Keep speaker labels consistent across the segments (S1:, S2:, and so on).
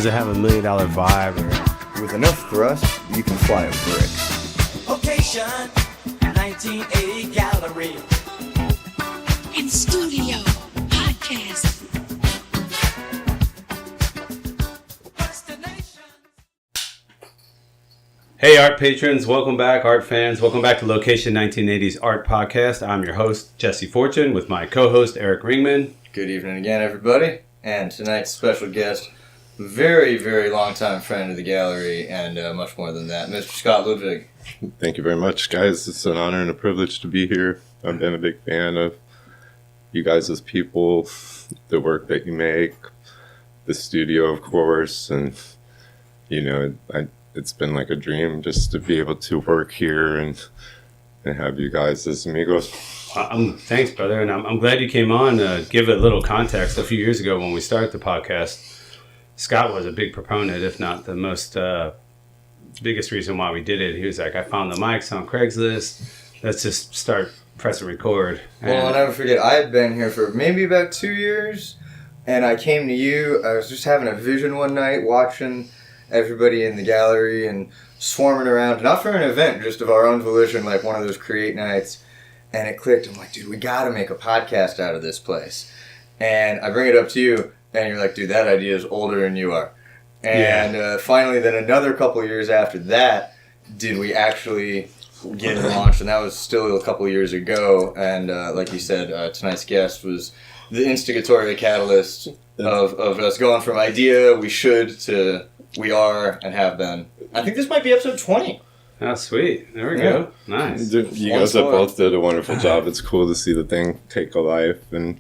S1: Does it have $1 million vibe? Or...
S2: With enough thrust, you can fly a brick.
S3: Location 1980 Gallery.
S4: In studio podcast.
S1: Hey art patrons, welcome back, art fans. Welcome back to Location 1980's Art Podcast. I'm your host, Jesse Fortune, with my co-host, Eric Ringman.
S2: Good evening again, everybody. And tonight's special guest, very, very long-time friend of the gallery, and much more than that, Mr. Scott Ludwig.
S5: Thank you very much, guys. It's an honor and a privilege to be here. I've been a big fan of you guys as people, the work that you make, the studio, of course, and, you know, it's been like a dream just to be able to work here and have you guys as amigos.
S1: Thanks, brother, and I'm glad you came on. Give a little context. A few years ago when we started the podcast, Scott was a big proponent, if not the most biggest reason why we did it. He was like, I found the mics on Craigslist. Let's just start pressing record.
S2: Well, I'll never forget, I had been here for maybe about 2 years, and I came to you. I was just having a vision one night, watching everybody in the gallery and swarming around, not for an event, just of our own volition, like one of those create nights, and it clicked. I'm like, dude, we gotta make a podcast out of this place. And I bring it up to you, and you're like, dude, that idea is older than you are. And finally, then another couple of years after that, did we actually get it launched, and that was still a couple of years ago. And like you said, tonight's guest was the instigatory catalyst of us going from idea, we should, to we are and have been. I think this might be episode 20.
S1: Oh, sweet. There we go. Nice.
S5: You guys have both did a wonderful job. It's cool to see the thing take a life and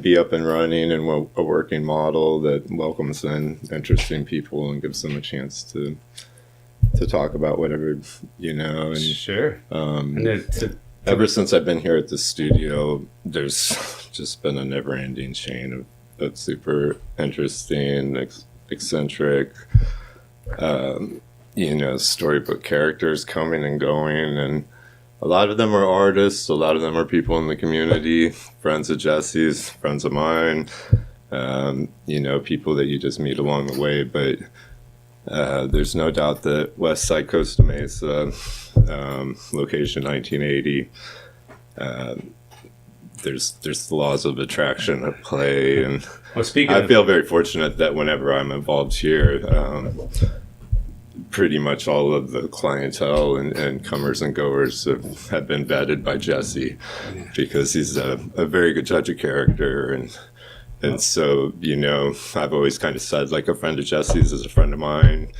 S5: be up and running and a working model that welcomes in interesting people and gives them a chance to talk about whatever, you know. And,
S1: sure.
S5: Ever since I've been here at the studio, there's just been a never-ending chain of super interesting, eccentric, you know, storybook characters coming and going, and a lot of them are artists, a lot of them are people in the community, friends of Jesse's, friends of mine, you know, people that you just meet along the way. But there's no doubt that West Side Costa Mesa, Location 1980, there's the laws of attraction at play, and I feel very fortunate that whenever I'm involved here, pretty much all of the clientele and comers and goers have been vetted by Jesse, because he's a very good judge of character, and so, you know, I've always kind of said, like, a friend of Jesse's is a friend of mine.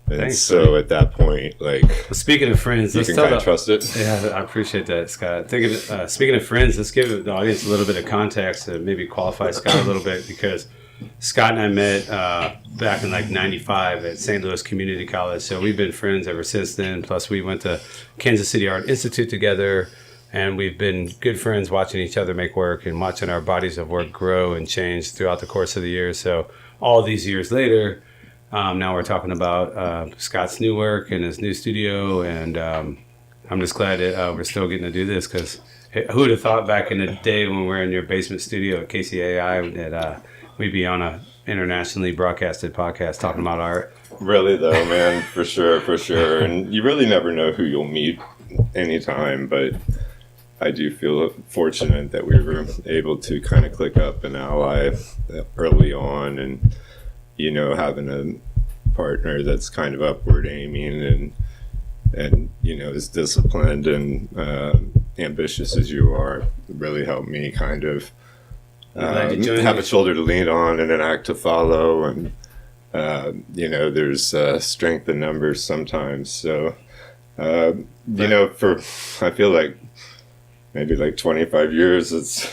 S5: And thanks, so buddy. At that point, like, well,
S1: speaking of friends,
S5: you can kind of trust it.
S1: Yeah, I appreciate that, Scott. Speaking of friends, let's give the audience a little bit of context to maybe qualify Scott a little bit, because Scott and I met back in like 95 at St. Louis Community College. So we've been friends ever since then. Plus we went to Kansas City Art Institute together, and we've been good friends watching each other make work and watching our bodies of work grow and change throughout the course of the years. So all these years later, now we're talking about Scott's new work and his new studio, and I'm just glad that we're still getting to do this, because who would have thought back in the day when we were in your basement studio at KCAI that we'd be on a internationally broadcasted podcast talking about art.
S5: Really, though, man, for sure. And you really never know who you'll meet anytime, but I do feel fortunate that we were able to kind of click up an ally early on, and, you know, having a partner that's kind of upward aiming and you know, as disciplined and ambitious as you are really helped me kind of have a shoulder to lean on and an act to follow, and you know, there's strength in numbers sometimes. So you know, I feel like maybe like 25 years, it's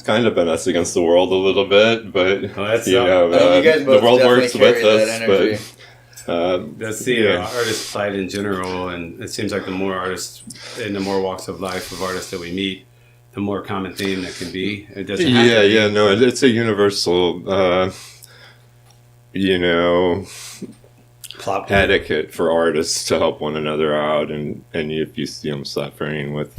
S5: kind of been us against the world a little bit, but you know, the world works with us. But
S1: that's the artist plight in general, and it seems like the more artists in the more walks of life of artists that we meet, the more common theme that can be. It doesn't have to be.
S5: No, it's a universal, you know, etiquette for artists to help one another out, and if you see them suffering with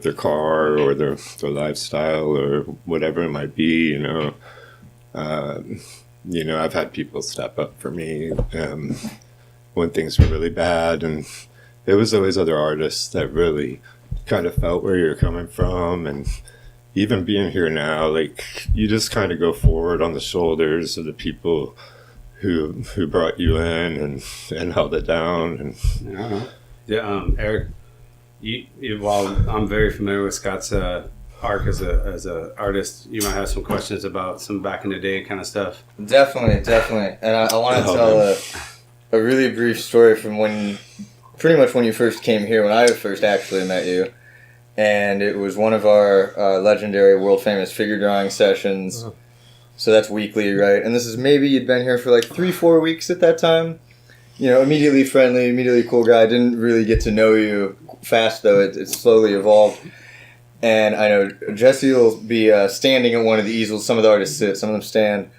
S5: their car or their lifestyle or whatever it might be, you know, you know, I've had people step up for me when things were really bad, and there was always other artists that really kind of felt where you're coming from. And even being here now, like, you just kind of go forward on the shoulders of the people who brought you in and held it down. And
S1: Eric, you while I'm very familiar with Scott's arc as a artist, you might have some questions about some back in the day kind of stuff.
S2: Definitely. And I want to tell a really brief story from pretty much when you first came here, when I first actually met you. And it was one of our legendary, world-famous figure drawing sessions. Uh-huh. So that's weekly, right? And this is maybe you'd been here for like 3-4 weeks at that time. You know, immediately friendly, immediately cool guy. Didn't really get to know you fast, though. It slowly evolved. And I know Jesse will be standing at one of the easels. Some of the artists sit, some of them stand.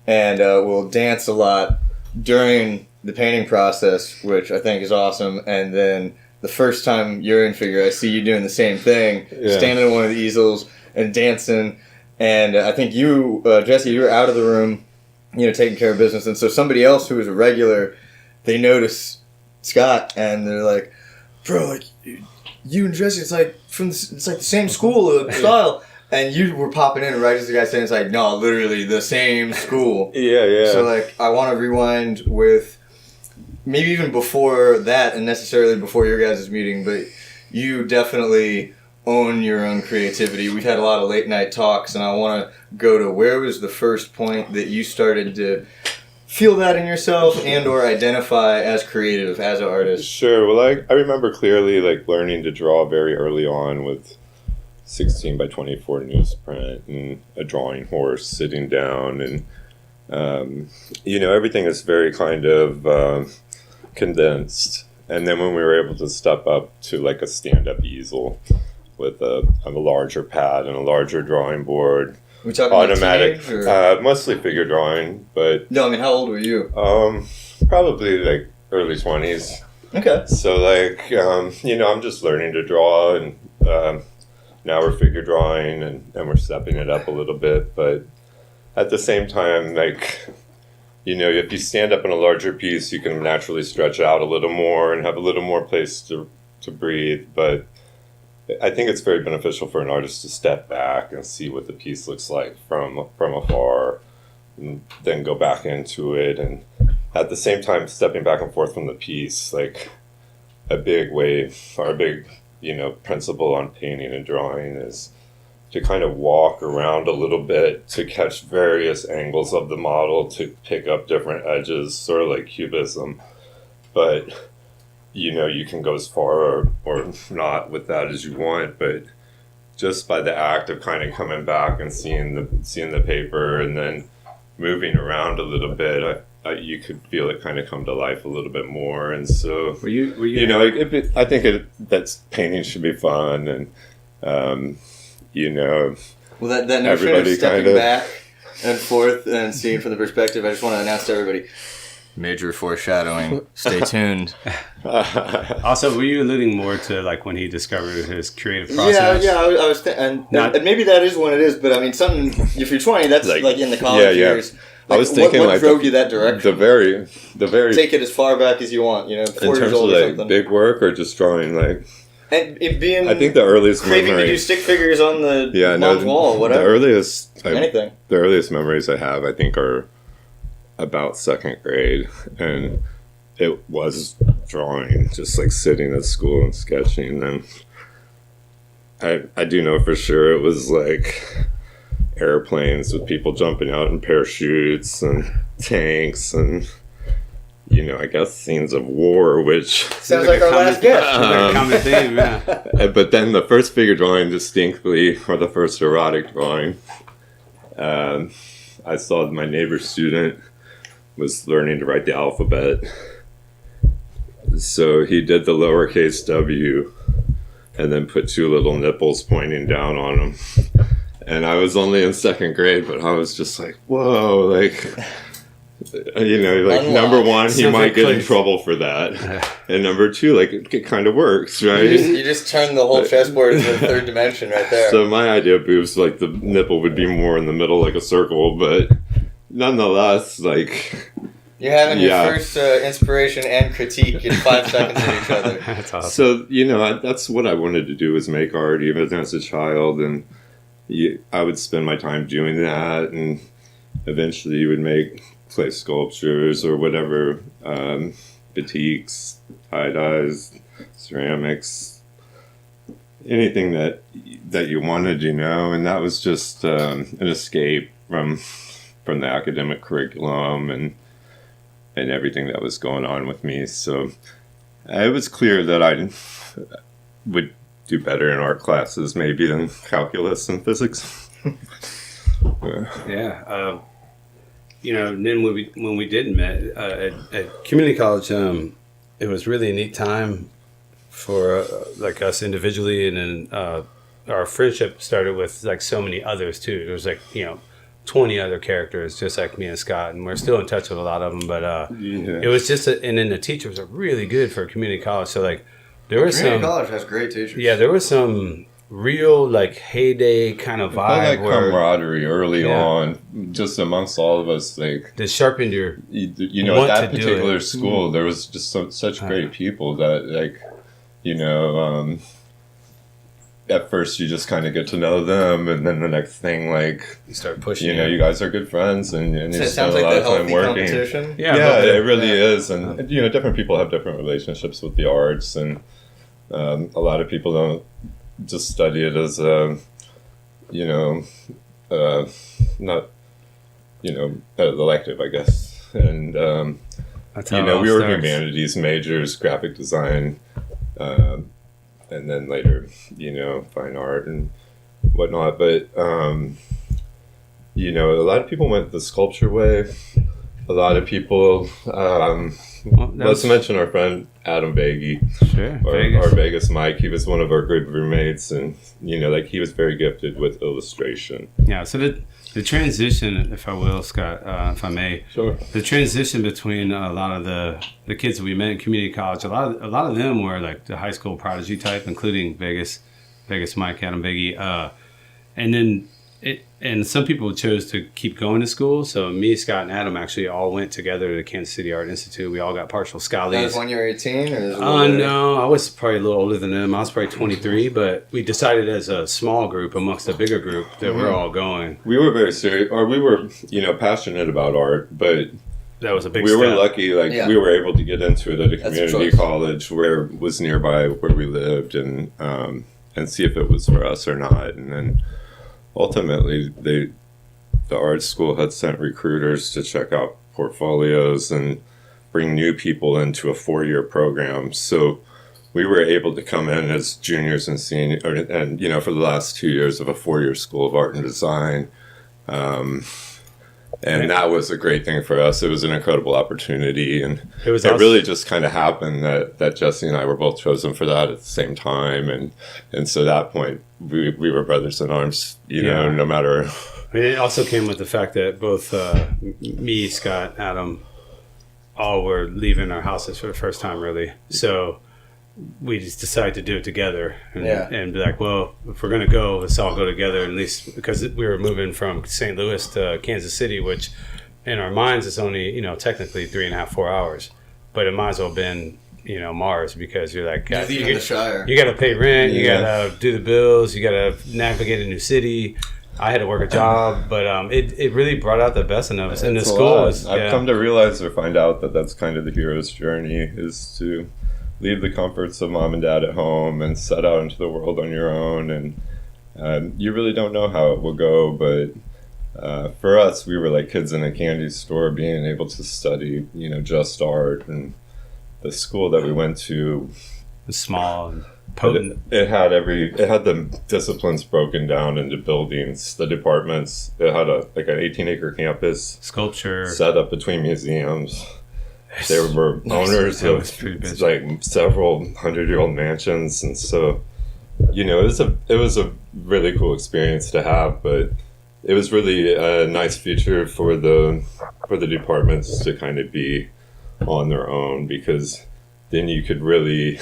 S2: And we'll dance a lot during the painting process, which I think is awesome. And then the first time you're in figure, I see you doing the same thing, standing at one of the easels and dancing. And I think you, Jesse, you were out of the room, you know, taking care of business. And so somebody else who was a regular, they notice Scott and they're like, bro, like, you and Jesse, it's like the same school style. And you were popping in right as the guy saying, it's like, no, literally the same school.
S5: Yeah.
S2: So, like, I want to rewind with maybe even before that and necessarily before your guys' meeting, but you definitely own your own creativity. We've had a lot of late night talks, and I want to go to where was the first point that you started to feel that in yourself and or identify as creative, as an artist?
S5: Sure. Well, I remember clearly, like, learning to draw very early on with 16 by 24 newsprint and a drawing horse sitting down, and you know, everything is very kind of condensed. And then when we were able to step up to like a stand-up easel with a larger pad and a larger drawing board,
S2: we talking
S5: automatic,
S2: about teenage, or?
S5: Mostly figure drawing, but
S2: no, I mean, how old were you?
S5: Probably like early 20s.
S2: Okay.
S5: So like, you know, I'm just learning to draw, and now we're figure drawing and we're stepping it up a little bit. But at the same time, like, you know, if you stand up in a larger piece, you can naturally stretch out a little more and have a little more place to breathe. But I think it's very beneficial for an artist to step back and see what the piece looks like from afar, and then go back into it. And at the same time, stepping back and forth from the piece, like a big way or a big, you know, principle on painting and drawing is to kind of walk around a little bit to catch various angles of the model, to pick up different edges, sort of like cubism. But, you know, you can go as far or not with that as you want, but just by the act of kind of coming back and seeing the paper and then moving around a little bit, you could feel it kind of come to life a little bit more. And so,
S1: were you
S5: you know, I think that painting should be fun, and you know,
S2: well, that notion of stepping back and forth and seeing from the perspective, I just want to announce to everybody, major foreshadowing. Stay tuned.
S1: Also, were you alluding more to like when he discovered his creative process?
S2: Yeah. I was, and maybe that is when it is. But I mean, something. If you're 20, that's like in the college years.
S5: Like, I was thinking
S2: what
S5: like
S2: drove you that direction?
S5: The very
S2: take it as far back as you want. You know, 4
S5: in
S2: years
S5: terms
S2: old
S5: of
S2: or
S5: like
S2: something.
S5: big work or just drawing like.
S2: And it being,
S5: I think the earliest
S2: craving
S5: memory,
S2: to do stick figures on the mom's wall, whatever.
S5: The earliest memories I have, I think, are about second grade, and it was drawing, just like sitting at school and sketching. And I do know for sure it was like airplanes with people jumping out in parachutes and tanks and, you know, I guess scenes of war, which
S2: sounds like our last guest.
S1: Common theme, yeah.
S5: But then the first figure drawing distinctly, or the first erotic drawing, I saw my neighbor's student was learning to write the alphabet. So he did the lowercase w and then put 2 little nipples pointing down on him. And I was only in second grade, but I was just like, whoa, like, you know, like,
S2: Unlocked.
S5: number one, he
S1: Sounds
S5: might
S1: like
S5: get in
S1: place.
S5: trouble for that. And number 2, like, it kind of works, right?
S2: You just turn the whole chessboard into the third dimension right there.
S5: So my idea of boobs, like, the nipple would be more in the middle, like a circle, but nonetheless, like,
S2: You're having
S5: Yeah.
S2: your first inspiration and critique in 5 seconds of each other.
S1: That's awesome.
S5: so, that's what I wanted to do, was make art even as a child. And I would spend my time doing that. And eventually you would make clay sculptures or whatever, batiks, tie-dyes, ceramics, anything that you wanted, and that was just an escape from the academic curriculum and everything that was going on with me. So it was clear that I would do better in art classes maybe than calculus and physics.
S1: Yeah. And then when we did met at community college, it was really a neat time for like us individually, and then our friendship started with like so many others too. There was like 20 other characters just like me and Scott, and we're still in touch with a lot of them. But it was just, and then the teachers are really good for community college. So like there was
S2: Community
S1: some
S2: college has great teachers.
S1: Yeah, there was some real like heyday kind of vibe.
S5: I like
S1: where
S5: camaraderie early on, just amongst all of us. Like,
S1: that sharpened your
S5: at that
S1: to do
S5: particular
S1: it.
S5: school, there was just such great people that, like, at first you just kind of get to know them, and then the next thing, like,
S1: you start pushing.
S5: you guys are good friends, and you
S2: So it
S5: spend
S2: sounds
S5: a
S2: like
S5: lot
S2: the
S5: of time
S2: healthy
S5: working.
S2: competition.
S5: Yeah, it really is, and different people have different relationships with the arts, and a lot of people don't just study it as a, not, elective, I guess, and
S1: That's how it all
S5: we were
S1: starts.
S5: humanities majors, graphic design, and then later, fine art and whatnot. But a lot of people went the sculpture way. A lot of people. Let's mention our friend Adam Baggy,
S1: Sure,
S5: our Vegas Mike. He was one of our good roommates, and he was very gifted with illustration.
S1: Yeah, so the transition, if I will, Scott, if I may,
S5: Sure.
S1: the transition between a lot of the kids that we met in community college, a lot of them were like the high school prodigy type, including Vegas Mike, Adam Baggy, and then and some people chose to keep going to school. So me, Scott, and Adam actually all went together to the Kansas City Art Institute. We all got partial
S2: That was
S1: scholars.
S2: when you were 18? Or
S1: No, I was probably a little older than them. I was probably 23, but we decided as a small group amongst a bigger group that we're all going.
S5: We were very serious, or we were, passionate about art, but
S1: That was a big
S5: we
S1: step.
S5: were lucky. Like, we were able to get into it at a
S2: That's a
S5: community
S2: choice.
S5: college where it was nearby where we lived, and see if it was for us or not. And then ultimately, the art school had sent recruiters to check out portfolios and bring new people into a 4-year program. So we were able to come in as juniors and seniors, and for the last 2 years of a 4-year school of art and design. And that was a great thing for us. It was an incredible opportunity, and
S1: It was
S5: it
S1: awesome.
S5: really just kind of happened that Jesse and I were both chosen for that at the same time, and so at that point we were brothers in arms. No matter.
S1: I mean, it also came with the fact that both me, Scott, Adam, all were leaving our houses for the first time, really. So we just decided to do it together and be like, well, if we're going to go, let's all go together, at least because we were moving from St. Louis to Kansas City, which in our minds is only, technically 3.5, 4 hours. But it might as well have been, Mars, because you're like,
S2: You're leaving the Shire.
S1: you got to pay rent, you
S5: Yeah.
S1: got to do the bills, you got to navigate a new city. I had to work a job, but it really brought out the best in us. And the
S5: It's a
S1: school
S5: lot.
S1: was,
S5: I've come to realize or find out that that's kind of the hero's journey, is to leave the comforts of mom and dad at home and set out into the world on your own. And you really don't know how it will go, but for us, we were like kids in a candy store, being able to study, just art. And the school that we went to,
S1: was small and potent.
S5: it had the disciplines broken down into buildings, the departments. It had an 18-acre campus
S1: Sculpture.
S5: set up between museums. There were owners
S1: That
S5: of
S1: was pretty busy.
S5: like several 100-year-old mansions, and so it was a really cool experience to have. But it was really a nice feature for the departments to kind of be on their own, because then you could really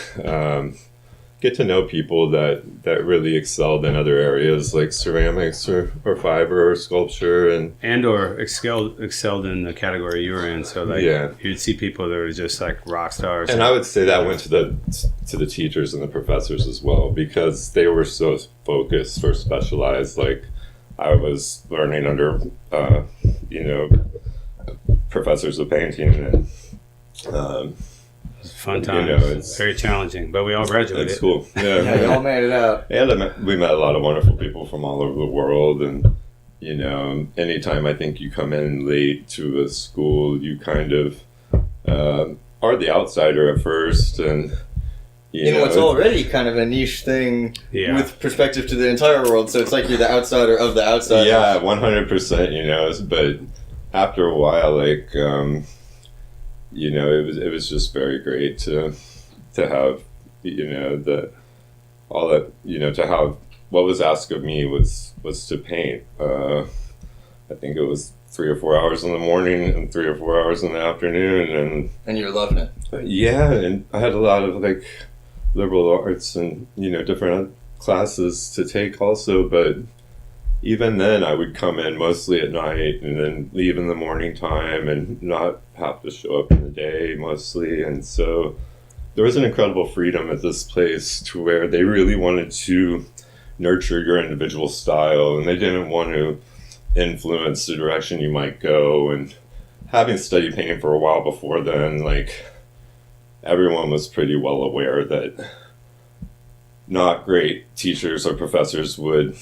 S5: get to know people that really excelled in other areas like ceramics or fiber or sculpture
S1: and or excelled in the category you were in. So like you'd see people that were just like rock stars.
S5: And I would say that went to the teachers and the professors as well, because they were so focused or specialized. Like I was learning under professors of painting and
S1: fun times. It's very challenging, but we all graduated.
S5: It's cool.
S2: Yeah, we all made it out.
S5: And we met a lot of wonderful people from all over the world. And, anytime I think you come in late to a school, you kind of are the outsider at first. And,
S2: it's already kind of a niche thing with perspective to the entire world. So it's like you're the outsider of the outsider.
S5: Yeah, 100%, but after a while, like, it was just very great to have, to have what was asked of me was to paint. I think it was 3 or 4 hours in the morning and 3 or 4 hours in the afternoon,
S2: and you were loving it.
S5: Yeah, and I had a lot of like liberal arts and different classes to take also, but even then I would come in mostly at night and then leave in the morning time and not have to show up in the day mostly. And so there was an incredible freedom at this place to where they really wanted to nurture your individual style, and they didn't want to influence the direction you might go. And having studied painting for a while before then, like, everyone was pretty well aware that not great teachers or professors would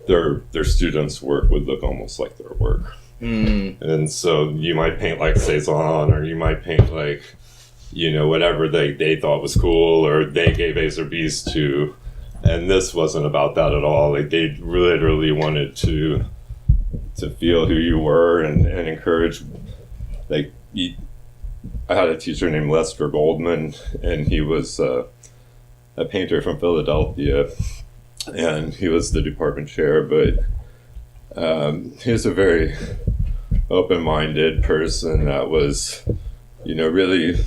S5: their students' work would look almost like their work. And so you might paint like Cezanne, or you might paint like whatever they thought was cool or they gave A's or B's to, and this wasn't about that at all. Like, they literally wanted to feel who you were and encourage. Like, I had a teacher named Lester Goldman, and he was a painter from Philadelphia, and he was the department chair, but he was a very open-minded person that was, really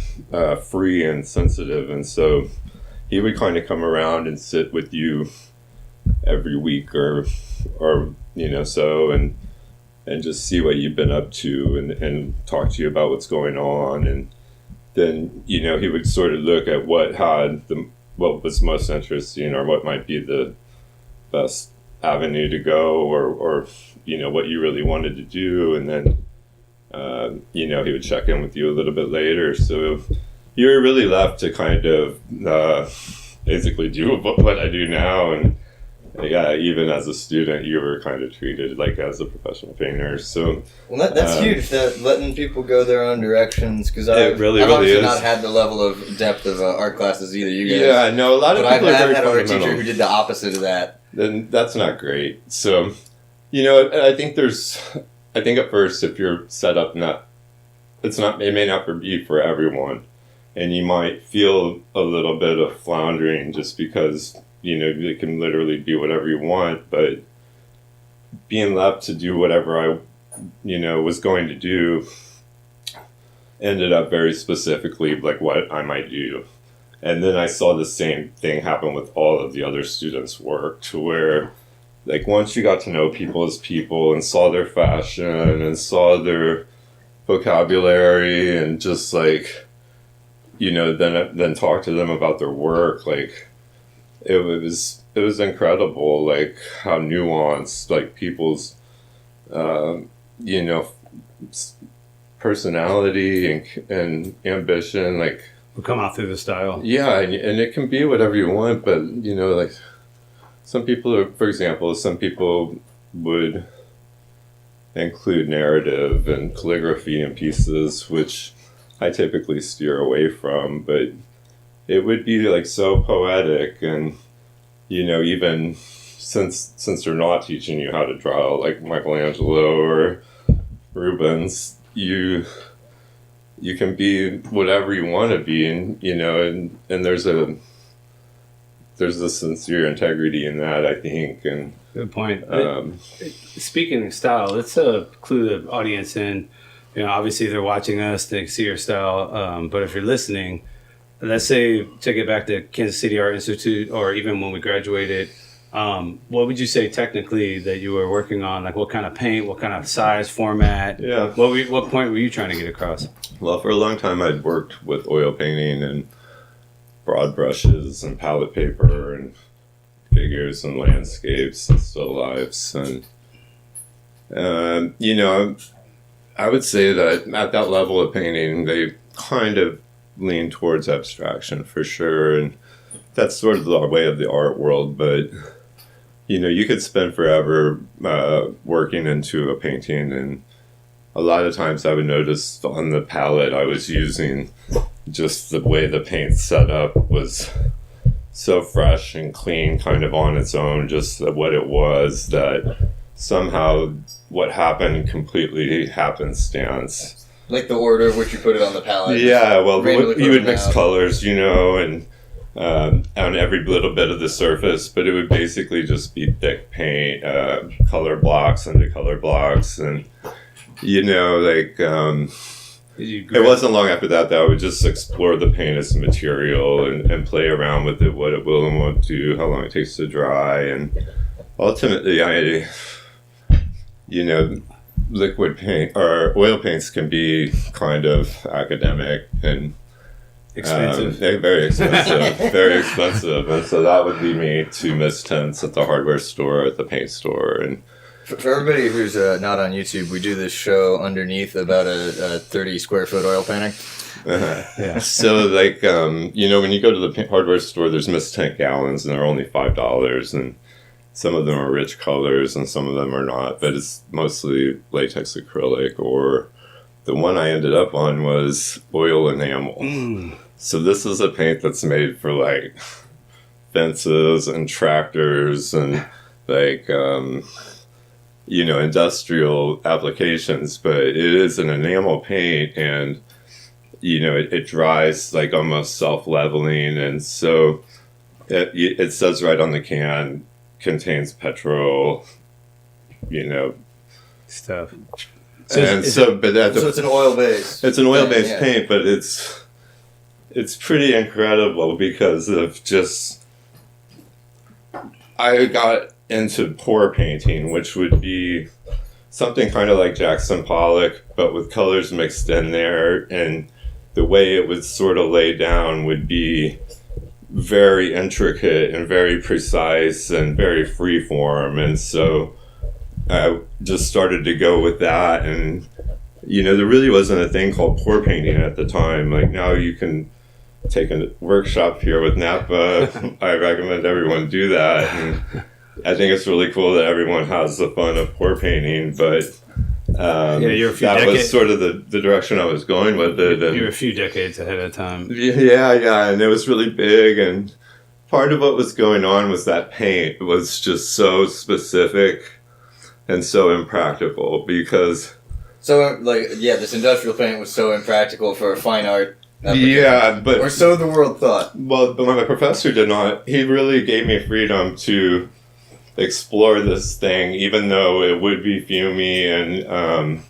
S5: free and sensitive. And so he would kind of come around and sit with you every week or so, and just see what you've been up to and talk to you about what's going on. And then, he would sort of look at what was most interesting or what might be the best avenue to go, or what you really wanted to do. And then he would check in with you a little bit later, so you were really left to kind of basically do what I do now. And even as a student, you were kind of treated like as a professional painter. So
S2: that's huge, that letting people go their own directions, because I've
S5: really
S2: obviously
S5: is.
S2: not had the level of depth of art classes either, you guys.
S5: Yeah, no, a lot of people are very
S2: had a
S5: fundamental.
S2: teacher who did the opposite of that.
S5: Then that's not great. So, I think at first, if you're set up it may not be for everyone, and you might feel a little bit of floundering just because, you can literally do whatever you want, but being left to do whatever I, was going to do ended up very specifically like what I might do. And then I saw the same thing happen with all of the other students' work, to where, like, once you got to know people as people and saw their fashion and saw their vocabulary and just like, then talk to them about their work, like, it was incredible, like, how nuanced, like, people's, personality and ambition, like,
S1: will come out through the style.
S5: Yeah, and it can be whatever you want, but, like, some people would include narrative and calligraphy in pieces, which I typically steer away from, but it would be, like, so poetic. And, even since they're not teaching you how to draw like Michelangelo or Rubens, you can be whatever you want to be, and and there's a sincere integrity in that, I think. And
S1: good point. Speaking of style, let's clue the audience in. Obviously they're watching us, they see your style, but if you're listening, let's say, take it back to Kansas City Art Institute, or even when we graduated, what would you say technically that you were working on? Like what kind of paint, what kind of size, format?
S5: Yeah.
S1: What point were you trying to get across?
S5: Well, for a long time I'd worked with oil painting and broad brushes and palette paper and figures and landscapes and still lifes. And, I would say that at that level of painting, they kind of lean towards abstraction for sure. And that's sort of the way of the art world. But, you could spend forever working into a painting. And a lot of times I would notice on the palette I was using, just the way the paint set up was so fresh and clean kind of on its own, just what it was, that somehow what happened completely happenstance.
S2: Like the order of which you put it on the palette.
S5: Yeah, well,
S2: Randomly
S5: you would
S2: put
S5: mix
S2: out.
S5: colors, and on every little bit of the surface, but it would basically just be thick paint, color blocks into color blocks, and it wasn't long after that I would just explore the paint as a material and play around with it, what it will and won't do, how long it takes to dry, and ultimately liquid paint or oil paints can be kind of academic and
S1: Expensive.
S5: very expensive, very expensive, and so that would lead me to miss tints at the hardware store, at the paint store, and.
S2: For everybody who's not on YouTube, we do this show underneath about a 30 square foot oil painting.
S1: Yeah.
S5: So, when you go to the hardware store, there's mist tint gallons, and they're only $5, and some of them are rich colors, and some of them are not, but it's mostly latex acrylic, or the one I ended up on was oil enamel. So this is a paint that's made for, fences and tractors and, industrial applications, but it is an enamel paint, and it dries almost self-leveling, and so it says right on the can, contains petrol,
S1: Stuff.
S2: So it's an oil base.
S5: It's an oil-based
S2: Yeah.
S5: paint, but it's pretty incredible because of just I got into pour painting, which would be something kind of like Jackson Pollock, but with colors mixed in there, and the way it would sort of lay down would be very intricate and very precise and very free form, and so I just started to go with that. And there really wasn't a thing called pour painting at the time. Now you can take a workshop here with Napa. I recommend everyone do that, and I think it's really cool that everyone has the fun of pour painting, but
S1: you're a few
S5: that
S1: decades.
S5: was sort of the direction I was going with it. And
S1: You're a few decades ahead of time.
S5: yeah, and it was really big, and part of what was going on was that paint was just so specific and so impractical because...
S2: So, this industrial paint was so impractical for a fine art application.
S5: Yeah, but...
S2: Or so the world thought.
S5: Well, but my professor did not. He really gave me freedom to explore this thing, even though it would be fumy, and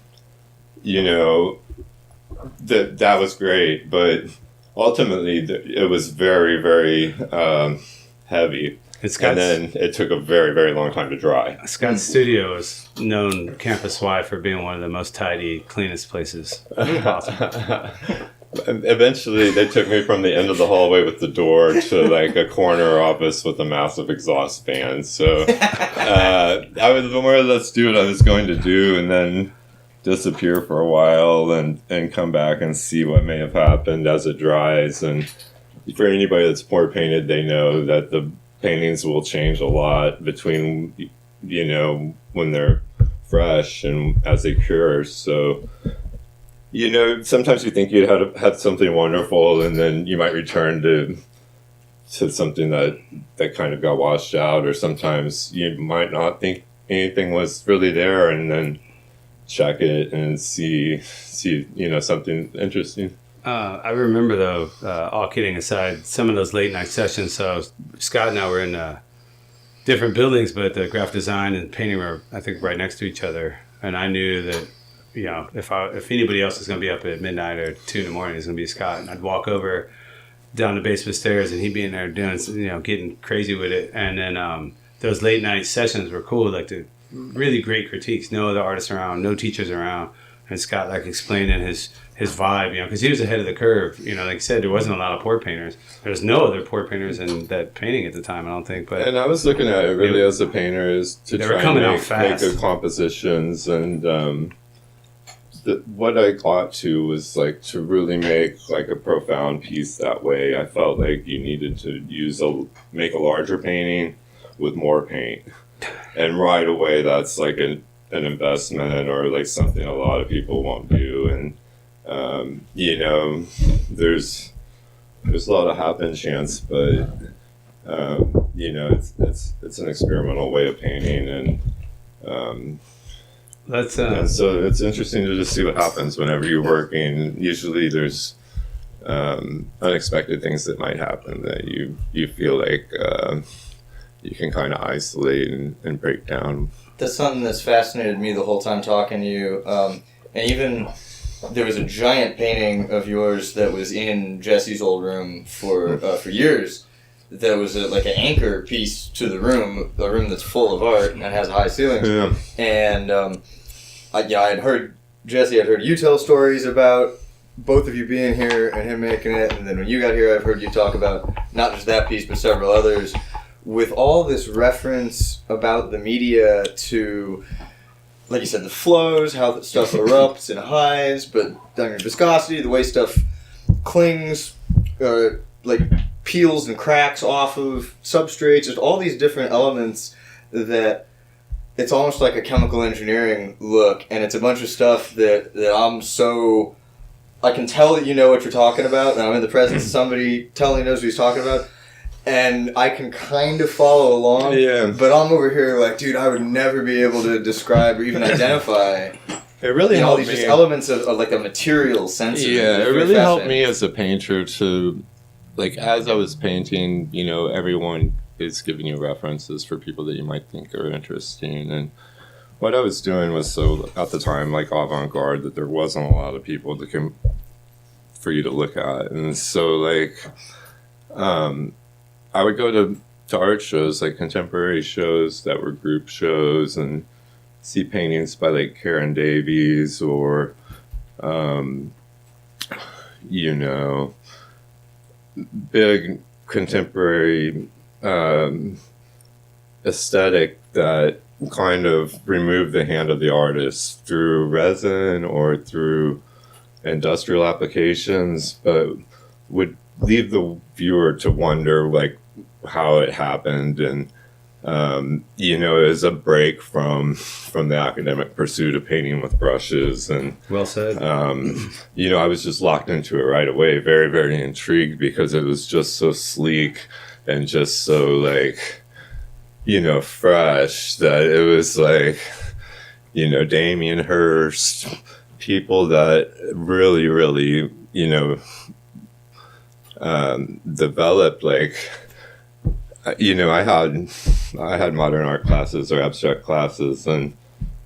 S5: that was great. But ultimately, it was very, very heavy, and then it took a very, very long time to dry.
S1: Scott's studio is known campus-wide for being one of the most tidy, cleanest places possible.
S5: Eventually, they took me from the end of the hallway with the door to a corner office with a massive exhaust fan. So I would more or less do what I was going to do, and then disappear for a while and come back and see what may have happened as it dries. And for anybody that's pour painted, they know that the paintings will change a lot between when they're fresh and as they cure. So. Sometimes you think you'd had something wonderful, and then you might return to something that kind of got washed out, or sometimes you might not think anything was really there, and then check it and see something interesting.
S1: I remember, though, all kidding aside, some of those late night sessions. So Scott and I were in different buildings, but the graphic design and painting were, I think, right next to each other, and I knew that. If anybody else is going to be up at midnight or 2 in the morning, it's going to be Scott. And I'd walk over down the basement stairs, and he'd be in there doing, getting crazy with it. And then those late night sessions were cool, like the really great critiques. No other artists around, no teachers around, and Scott like explaining his vibe, because he was ahead of the curve. Like you said, there wasn't a lot of pour painters. There was no other pour painters in that painting at the time, I don't think. But
S5: I was looking at it really as a painter is to
S1: they
S5: try
S1: were coming
S5: and
S1: out
S5: make
S1: fast.
S5: good compositions, and what I got to was like to really make like a profound piece that way. I felt like you needed to make a larger painting with more paint, and right away that's like an investment or like something a lot of people won't do. And there's a lot of happen chance, but it's an experimental way of painting, and and so it's interesting to just see what happens whenever you're working. Usually there's unexpected things that might happen that you feel like you can kind of isolate and break down.
S2: That's something that's fascinated me the whole time talking to you. And even there was a giant painting of yours that was in Jesse's old room for years. That was like an anchor piece to the room, a room that's full of art and has high ceilings.
S5: Yeah.
S2: And I had heard Jesse, I'd heard you tell stories about both of you being here and him making it. And then when you got here, I've heard you talk about not just that piece, but several others. With all this reference about the media to, like you said, the flows, how the stuff erupts and hides, but down your viscosity, the way stuff clings, like peels and cracks off of substrates, just all these different elements that it's almost like a chemical engineering look, and it's a bunch of stuff that I can tell that you know what you're talking about, and I'm in the presence of somebody telling knows what he's talking about, and I can kind of follow along, but I'm over here like, dude, I would never be able to describe or even identify
S5: It really
S2: all
S5: helped
S2: these
S5: me.
S2: just elements of like a material sense.
S5: Yeah, it really helped me as a painter to, like, as I was painting, everyone is giving you references for people that you might think are interesting. And what I was doing was so, at the time, like, avant-garde, that there wasn't a lot of people for you to look at. And so, like, I would go to art shows, like contemporary shows that were group shows, and see paintings by, like, Karen Davies or, big contemporary aesthetic that kind of removed the hand of the artist through resin or through industrial applications, but would leave the viewer to wonder like how it happened. And as a break from the academic pursuit of painting with brushes. And
S1: well said.
S5: I was just locked into it right away, very, very intrigued, because it was just so sleek and just so like, fresh, that it was like, Damien Hirst, people that really, really, developed like, I had modern art classes or abstract classes, and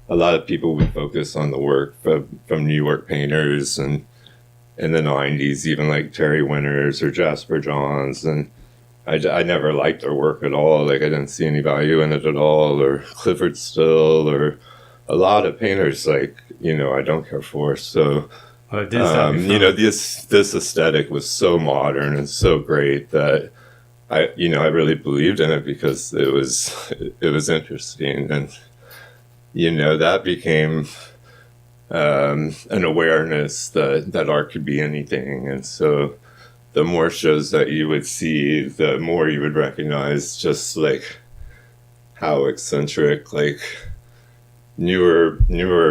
S5: a lot of people would focus on the work from New York painters and in the 90s, even like Terry Winters or Jasper Johns, and I never liked their work at all. Like, I didn't see any value in it at all, or Clifford Still, or a lot of painters like, I don't care for. So, this aesthetic was so modern and so great that I really believed in it because it was interesting, and that became an awareness that art could be anything. And so the more shows that you would see, the more you would recognize just like how eccentric like newer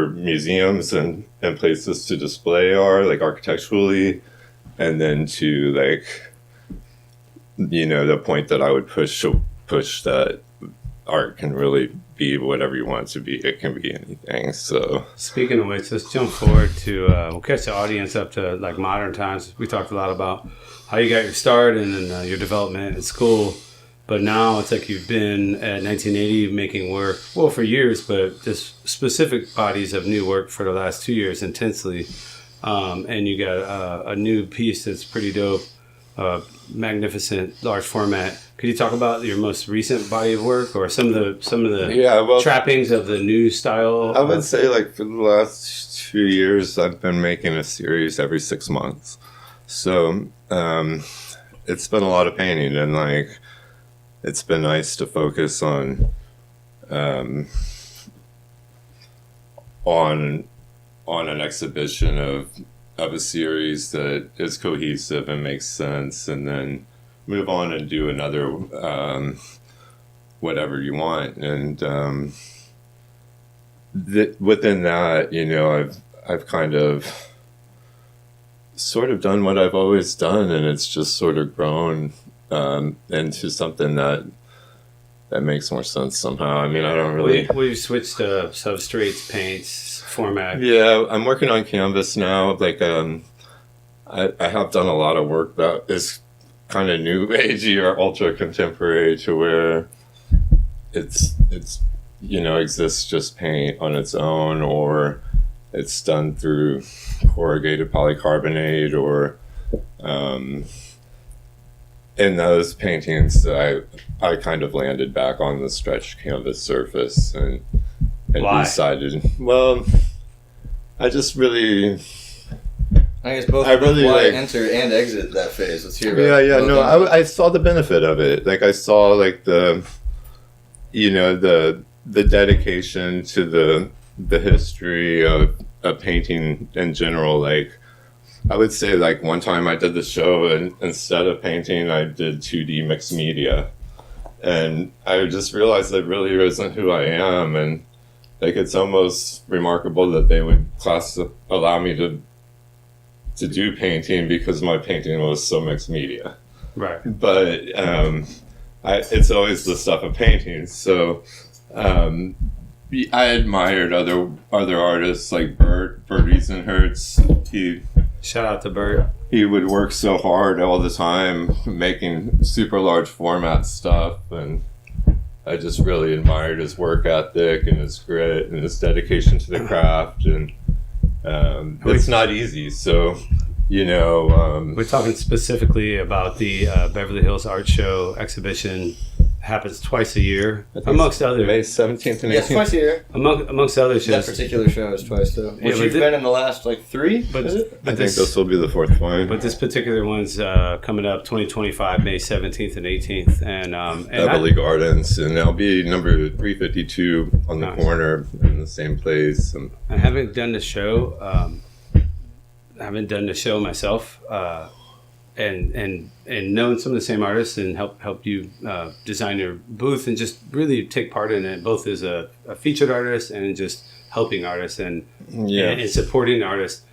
S5: museums and places to display are, like architecturally, and then to like the point that I would push that art can really be whatever you want it to be. It can be anything. So
S1: speaking of which, let's jump forward to we'll catch the audience up to like modern times. We talked a lot about how you got your start and then your development at school, but now it's like you've been at 1980 making work for years, but just specific bodies of new work for the last 2 years intensely, and you got a new piece that's pretty dope. magnificent large format. Could you talk about your most recent body of work, or some of the
S5: Yeah,
S1: trappings of the new style?
S5: I would say like for the last 2 years, I've been making a series every 6 months. So it's been a lot of painting, and like it's been nice to focus on an exhibition of a series that is cohesive and makes sense, and then move on and do another whatever you want. And within that, you know, I've kind of sort of done what I've always done, and it's just sort of grown into something that makes more sense somehow. I mean, I don't really...
S1: We've switched to substrates, paints, format.
S5: Yeah, I'm working on canvas now. Like, I have done a lot of work that is kind of new agey or ultra contemporary, to where it's you know, exists just paint on its own, or it's done through corrugated polycarbonate, or in those paintings I kind of landed back on the stretched canvas surface and
S1: Why?
S5: decided, well, I just really...
S2: I guess both
S5: I really
S2: why
S5: like...
S2: enter and exit that phase. Let's hear
S5: Yeah,
S2: about
S5: yeah, no,
S2: both
S5: I saw the benefit of it. Like, I saw, like, the dedication to the history of painting in general. Like, I would say, like, one time I did the show, and instead of painting, I did 2D mixed media. And I just realized that really isn't who I am. And, like, it's almost remarkable that they would allow me to do painting, because my painting was so mixed media.
S1: Right.
S5: But it's always the stuff of painting. So I admired other artists like Bert Eisenherz.
S1: Shout out to Bert.
S5: He would work so hard all the time making super large format stuff, and I just really admired his work ethic and his grit and his dedication to the craft. And it's not easy. So, you know...
S1: We're talking specifically about the Beverly Hills Art Show exhibition. Happens twice a year, amongst other...
S5: May 17th and 18th.
S2: Yes, twice a year.
S1: Amongst other shows.
S2: That particular show is twice, though. Which
S1: but
S2: you've been in the last, like, 3?
S1: But,
S2: is it?
S5: I think this will be the 4th one.
S1: But this particular one's coming up 2025, May 17th and 18th. And
S5: Beverly Gardens, and I'll be number 352 on the corner in the same place. And
S1: I haven't done the show. I haven't done the show myself. And knowing some of the same artists, and help you design your booth, and just really take part in it, both as a featured artist and just helping artists and supporting artists.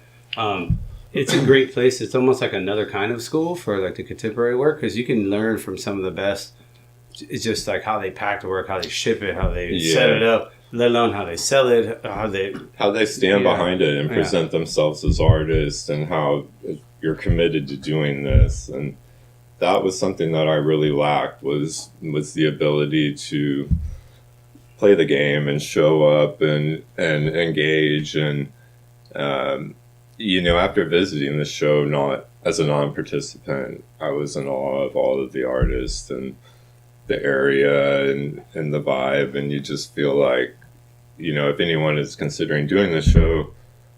S1: It's a great place. It's almost like another kind of school for like the contemporary work, because you can learn from some of the best. It's just like how they pack the work, how they ship it, how they set it up, let alone how they sell it, how they stand
S5: behind it and present themselves as artists, and how you're committed to doing this. And that was something that I really lacked, was the ability to play the game and show up and engage. And you know, after visiting the show, not as a non-participant, I was in awe of all of the artists and the area and the vibe. And you just feel like, you know, if anyone is considering doing this show,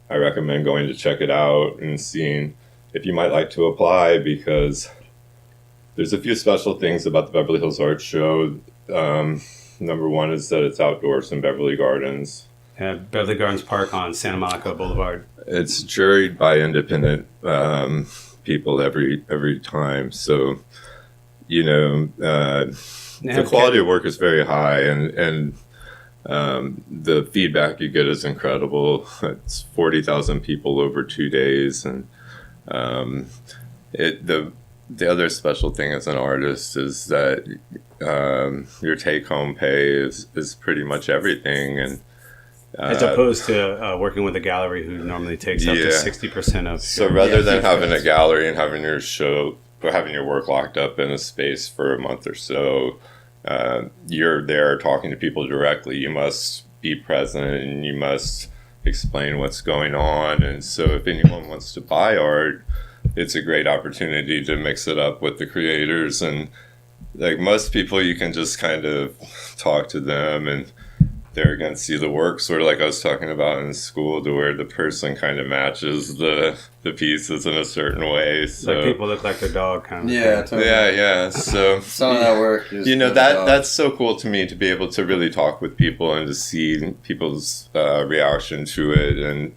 S5: I recommend going to check it out and seeing if you might like to apply, because there's a few special things about the Beverly Hills Art Show. Number one is that it's outdoors in Beverly Gardens.
S1: Yeah, Beverly Gardens Park on Santa Monica Boulevard.
S5: It's juried by independent people every time. So, you know, the quality of work is very high, and the feedback you get is incredible. It's 40,000 people over 2 days, and the other special thing as an artist is that your take-home pay is pretty much everything, and
S1: as opposed to working with a gallery who normally takes up to 60% of.
S5: So rather than having a gallery and having your show or having your work locked up in a space for a month or so, you're there talking to people directly. You must be present, and you must explain what's going on. And so if anyone wants to buy art it's a great opportunity to mix it up with the creators. And like most people, you can just kind of talk to them and they're going to see the work, sort of like I was talking about in school, to where the person kind of matches the pieces in a certain way. So
S1: Like people look like their dog, kind of.
S2: Yeah,
S1: thing.
S2: totally.
S5: yeah. So
S2: Some of that work is
S5: that's so cool to me, to be able to really talk with people and to see people's reaction to it, and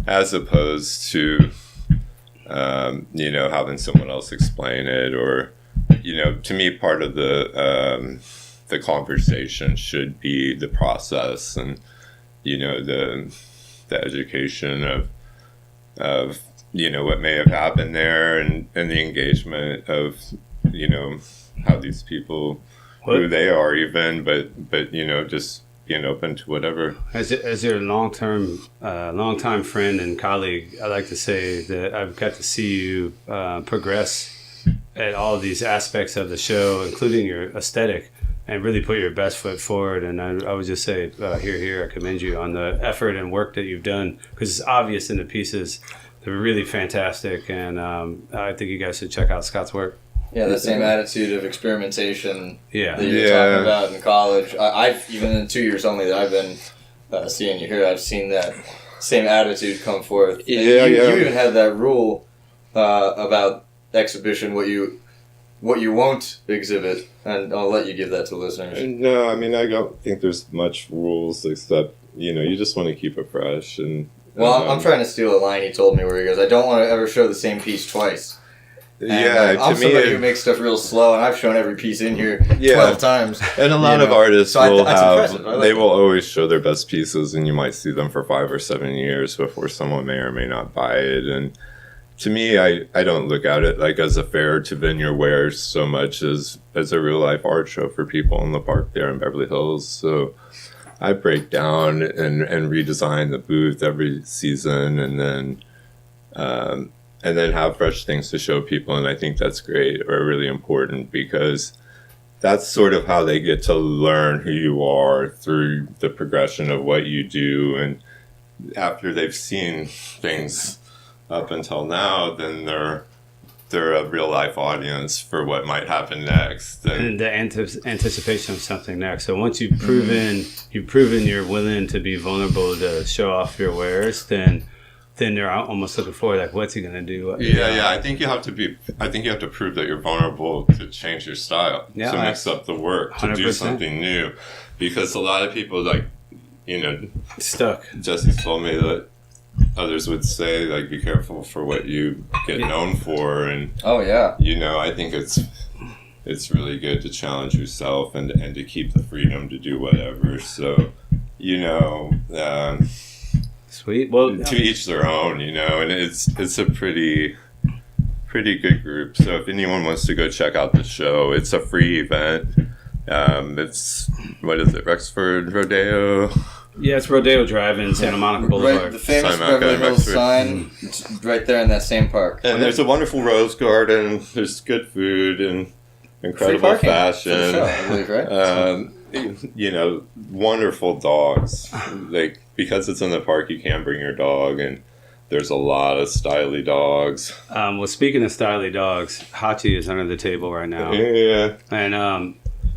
S5: as opposed to having someone else explain it, or to me, part of the conversation should be the process, and the education of what may have happened there, and the engagement of how these people, who they are even, but just being open to whatever.
S1: As your long-time friend and colleague, I like to say that I've got to see you progress at all of these aspects of the show, including your aesthetic, and really put your best foot forward. And I would just say, here, I commend you on the effort and work that you've done, because it's obvious in the pieces. They're really fantastic, and I think you guys should check out Scott's work.
S2: Yeah, the same attitude of experimentation
S1: Yeah.
S2: that you're talking about in college. I've, even in 2 years only that I've been seeing you here, I've seen that same attitude come forth. And you even had that rule about exhibition, what you won't exhibit, and I'll let you give that to listeners.
S5: No, I mean, I don't think there's much rules, except you just want to keep it fresh. And
S2: well, I'm trying to steal a line he told me where he goes, "I don't want to ever show the same piece twice." And, I'm
S5: to
S2: somebody
S5: me,
S2: who makes stuff real slow, and I've shown every piece in here 12 times.
S5: And a lot of artists will
S2: that's
S5: have,
S2: impressive. I like
S5: they
S2: that.
S5: will always show their best pieces, and you might see them for 5 or 7 years before someone may or may not buy it. And to me, I don't look at it like as a fair to Vineyard Wares so much as a real life art show for people in the park there in Beverly Hills. So I break down and redesign the booth every season, and then have fresh things to show people. And I think that's great, or really important, because that's sort of how they get to learn who you are through the progression of what you do. And after they've seen things up until now, then they're a real life audience for what might happen next.
S1: And the anticipation of something next. So once you've proven you're willing to be vulnerable to show off your wares, then they're almost looking forward, like, what's he gonna do?
S5: I think you have to prove that you're vulnerable to change your style, to mix up the work, to 100%. Do something new, because a lot of people, like,
S1: stuck.
S5: Jesse told me that others would say, like, be careful for what you get known for, and I think it's really good to challenge yourself and to keep the freedom to do whatever. So
S1: Sweet. Well,
S5: to each their own, and it's a pretty good group. So if anyone wants to go check out the show, it's a free event. It's, what is it, Rexford Rodeo?
S1: Yeah, it's Rodeo Drive in Santa Monica Boulevard.
S2: Right, the famous
S5: Santa Monica,
S2: Beverly Hills
S5: Rexford.
S2: sign, it's right there in that same park.
S5: And there's a wonderful rose garden. There's good food and incredible
S2: Free parking
S5: fashion.
S2: for the show, I believe, right?
S5: Wonderful dogs. Like, because it's in the park, you can bring your dog, and there's a lot of styly dogs.
S1: Well, speaking of styly dogs, Hachi is under the table right now.
S5: Yeah.
S1: And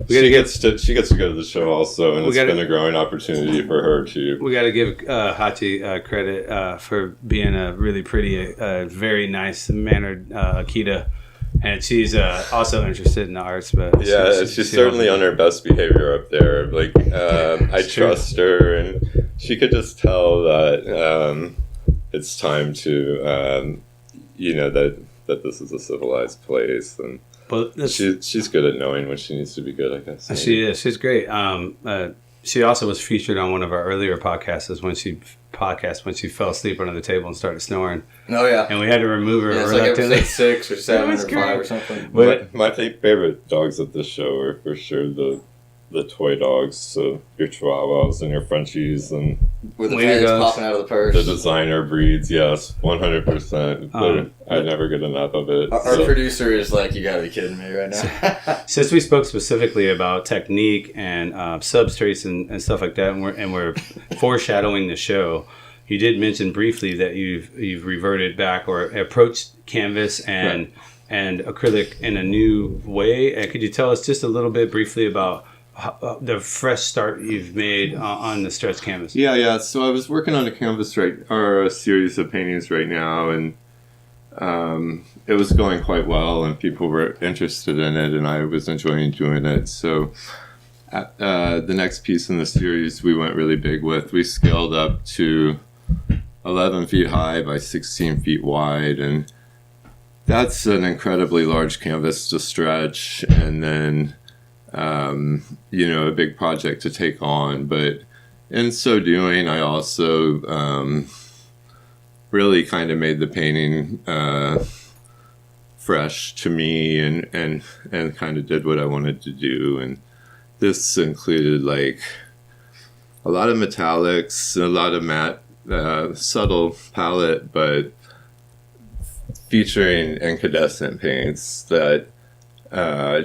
S5: she gets to go to the show also, and it's been a growing opportunity for her too.
S1: We got to give Hachi credit for being a really pretty, very nice mannered Akita. And she's also interested in the arts, but
S5: she's certainly on her best behavior up there. Like, I trust her, and she could just tell that it's time to, that this is a civilized place, and she's good at knowing when she needs to be good, I guess.
S1: She is. She's great. She also was featured on one of our earlier podcasts when she fell asleep under the table and started snoring.
S2: Oh yeah,
S1: and we had to remove her.
S2: Yeah, it's
S1: reluctantly.
S2: like episode 6 or 7 or 5 or something.
S5: But my favorite dogs at this show are for sure the toy dogs, so your Chihuahuas and your Frenchies, and
S2: with the heads popping out of the purse.
S5: The designer breeds, yes, 100%. I never get enough of it.
S2: Our producer is like, you gotta be kidding me right now.
S1: Since we spoke specifically about technique and substrates and stuff like that, and we're foreshadowing the show, you did mention briefly that you've reverted back or approached canvas and acrylic in a new way. And could you tell us just a little bit briefly about the fresh start you've made on the stretch canvas?
S5: Yeah. So I was working on a series of paintings right now, and it was going quite well, and people were interested in it, and I was enjoying doing it. So the next piece in the series we went really big with. We scaled up to 11 feet high by 16 feet wide, and that's an incredibly large canvas to stretch, and then a big project to take on. But in so doing, I also really kind of made the painting fresh to me, and kind of did what I wanted to do. And this included like a lot of metallics, a lot of matte, subtle palette, but featuring incandescent paints that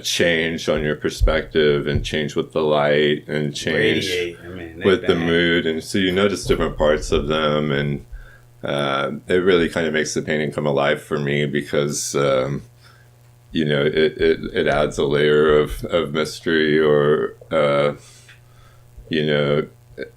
S5: change on your perspective and change with the light and change with the mood. And so you notice different parts of them, and it really kind of makes the painting come alive for me because it adds a layer of mystery or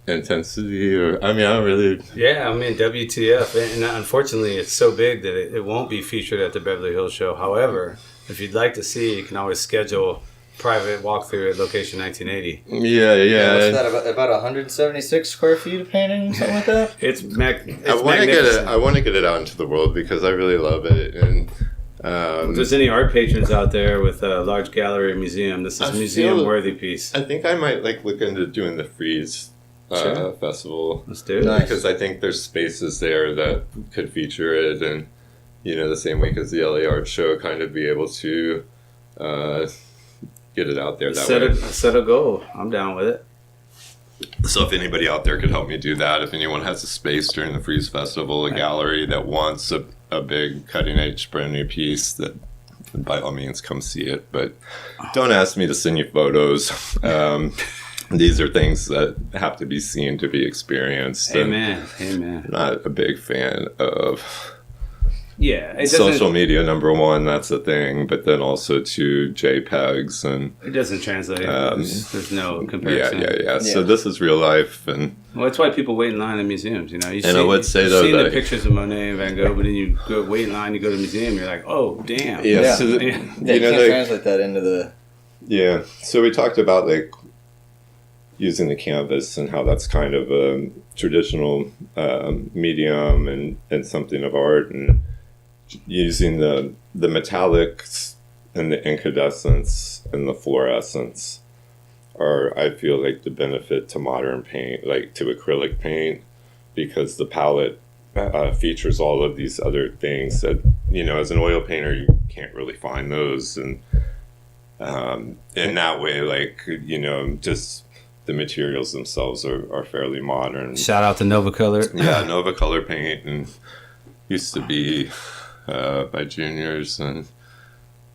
S5: intensity, or I don't really.
S1: WTF, and unfortunately it's so big that it won't be featured at the Beverly Hills show. However, if you'd like to see, you can always schedule private walkthrough at location 1980.
S2: Yeah. What's that, about 176 square feet of painting, something like that?
S1: It's
S5: I want to get it out into the world because I really love it. And
S1: if there's any art patrons out there with a large gallery or museum, this is a museum-worthy piece.
S5: I think I might look into doing the Freeze festival.
S1: Let's do it.
S2: Nice.
S5: Because I think there's spaces there that could feature it, and the same way as the LA Art Show, kind of be able to get it out there that way.
S1: Set a goal. I'm down with it.
S5: So if anybody out there could help me do that, if anyone has a space during the Freeze Festival, a gallery that wants a big cutting-edge brand new piece, that by all means come see it. But don't ask me to send you photos. These are things that have to be seen to be experienced.
S1: Amen.
S5: I'm not a big fan of
S1: social
S5: media, number one, that's a thing, but then also to JPEGs, and
S1: it doesn't translate. There's no comparison.
S5: Yeah. So this is real life, and
S1: that's why people wait in line at museums.
S5: I would say though,
S1: you've seen the pictures of Monet and Van Gogh, but then you go wait in line, you go to the museum, you're like, oh damn.
S2: Yeah. So you can't translate that into the.
S5: Yeah. So we talked about using the canvas and how that's kind of a traditional medium and something of art, and using the metallics and the incandescence and the fluorescence are, I feel like, the benefit to modern paint, like to acrylic paint, because the palette features all of these other things that, as an oil painter, you can't really find those. And in that way, just the materials themselves are fairly modern.
S1: Shout out to Nova Color.
S5: Yeah, Nova Color paint, and used to be by juniors, and